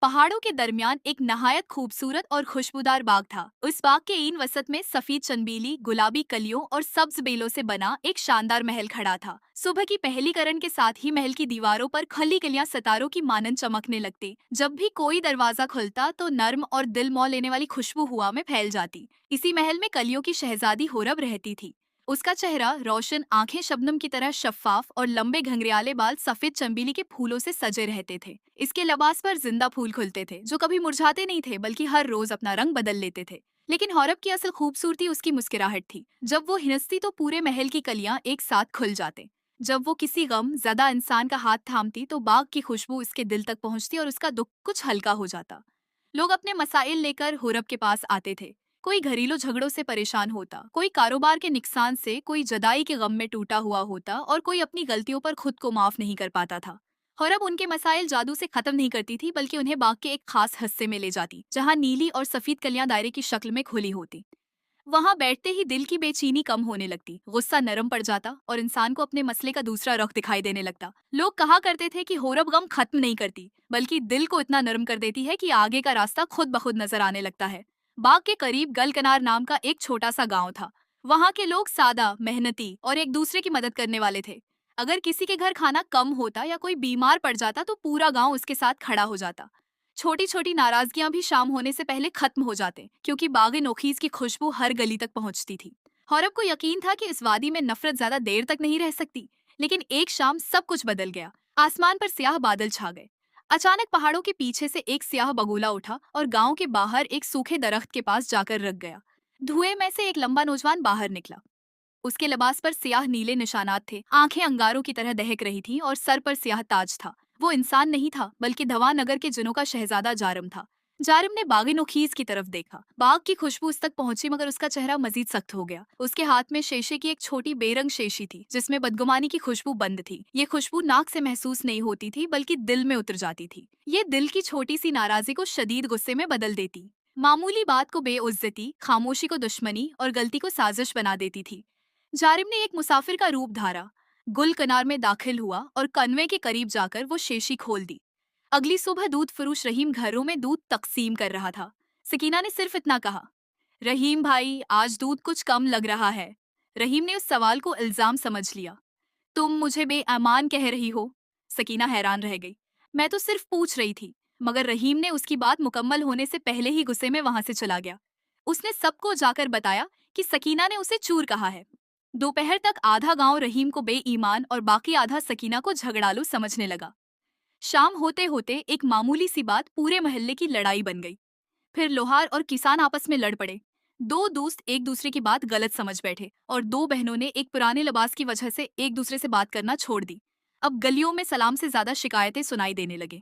पहाड़ों के दरमियान एक नहायत खूबसूरत और खुशबूदार बाग था। उस बाग के ईन वसत में सफेद चंबीली, गुलाबी कलियों और सब्ज बेलों से बना एक शानदार महल खड़ा था। सुबह की पहली किरण के साथ ही महल की दीवारों पर खली कलियां सितारों की मानन चमकने लगती। जब भी कोई दरवाजा खुलता तो नर्म और दिल मोह लेने वाली खुशबू हवा में फैल जाती। इसी महल में कलियों की शहजादी होरब रहती थी। उसका चेहरा रोशन, आंखें शबनम की तरह शफ्फाफ और लंबे घंघरियाले बाल सफेद चंबीली के फूलों से सजे रहते थे। इसके लिबास पर जिंदा फूल खुलते थे जो कभी मुरझाते नहीं थे बल्कि हर रोज अपना रंग बदल लेते थे। लेकिन हौरब की असल खूबसूरती उसकी मुस्कुराहट थी। जब वो हिंसती तो पूरे महल की कलियां एक साथ खुल जाते। जब वो किसी गम ज़दा इंसान का हाथ थामती तो बाग की खुशबू उसके दिल तक पहुंचती और उसका दुख कुछ हल्का हो जाता। लोग अपने मसाइल लेकर हुरब के पास आते थे। कोई घरेलू झगड़ों से परेशान होता, कोई कारोबार के नुकसान से, कोई जदाई के गम में टूटा हुआ होता और कोई अपनी गलतियों पर खुद को माफ नहीं कर पाता था। हौरब उनके मसाइल जादू से खत्म नहीं करती थी बल्कि उन्हें बाग के एक खास हिस्से में ले जाती जहां नीली और सफेद कलियां दायरे की शक्ल में खुली होती। वहां बैठते ही दिल की बेचैनी कम होने लगती, गुस्सा नरम पड़ जाता और इंसान को अपने मसले का दूसरा रुख दिखाई देने लगता। लोग कहा करते थे कि होरब गम खत्म नहीं करती बल्कि दिल को इतना नरम कर देती है कि आगे का रास्ता खुद ब खुद नजर आने लगता है। बाग के करीब गलकनार नाम का एक छोटा सा गांव था। वहां के लोग सादा, मेहनती और एक दूसरे की मदद करने वाले थे। अगर किसी के घर खाना कम होता या कोई बीमार पड़ जाता तो पूरा गांव उसके साथ खड़ा हो जाता। छोटी छोटी नाराजगियां भी शाम होने से पहले खत्म हो जाते क्योंकि बाग नोखीज की खुशबू हर गली तक पहुंचती थी। हौरब को यकीन था कि इस वादी में नफरत ज्यादा देर तक नहीं रह सकती। लेकिन एक शाम सब कुछ बदल गया। आसमान पर स्याह बादल छा गए। अचानक पहाड़ों के पीछे से एक स्याह बगुला उठा और गांव के बाहर एक सूखे दरख्त के पास जाकर रख गया। धुएं में से एक लंबा नौजवान बाहर निकला। उसके लिबास पर स्याह नीले निशानात थे, आंखें अंगारों की तरह दहक रही थीं और सर पर स्याह ताज था। वो इंसान नहीं था बल्कि धवा नगर के जिनों का शहजादा जारम था। जारम ने बागी नोखीज की तरफ देखा। बाग की खुशबू उस तक पहुंची मगर उसका चेहरा मजीद सख्त हो गया। उसके हाथ में शीशे की एक छोटी बेरंग शीशी थी जिसमें बदगुमानी की खुशबू बंद थी। ये खुशबू नाक से महसूस नहीं होती थी बल्कि दिल में उतर जाती थी। ये दिल की छोटी सी नाराजगी को शदीद गुस्से में बदल देती। मामूली बात को बेइज्जती, खामोशी को दुश्मनी और गलती को साजिश बना देती थी। जारिम ने एक मुसाफिर का रूप धारा, गुल कनार में दाखिल हुआ और कनवे के करीब जाकर वो शीशी खोल दी। अगली सुबह दूध फरोश रहीम घरों में दूध तकसीम कर रहा था। सकीना ने सिर्फ इतना कहा, रहीम भाई आज दूध कुछ कम लग रहा है। रहीम ने उस सवाल को इल्जाम समझ लिया। तुम मुझे बेईमान कह रही हो? सकीना हैरान रह गई। मैं तो सिर्फ पूछ रही थी। मगर रहीम ने उसकी बात मुकम्मल होने से पहले ही गुस्से में वहां से चला गया। उसने सबको जाकर बताया कि सकीना ने उसे चूर कहा है। दोपहर तक आधा गांव रहीम को बेईमान और बाकी आधा सकीना को झगड़ालू समझने लगा। शाम होते होते एक मामूली सी बात पूरे मोहल्ले की लड़ाई बन गई। फिर लोहार और किसान आपस में लड़ पड़े। दो दोस्त एक दूसरे की बात गलत समझ बैठे और दो बहनों ने एक पुराने लिबास की वजह से एक दूसरे से बात करना छोड़ दी। अब गलियों में सलाम से ज्यादा शिकायतें सुनाई देने लगे।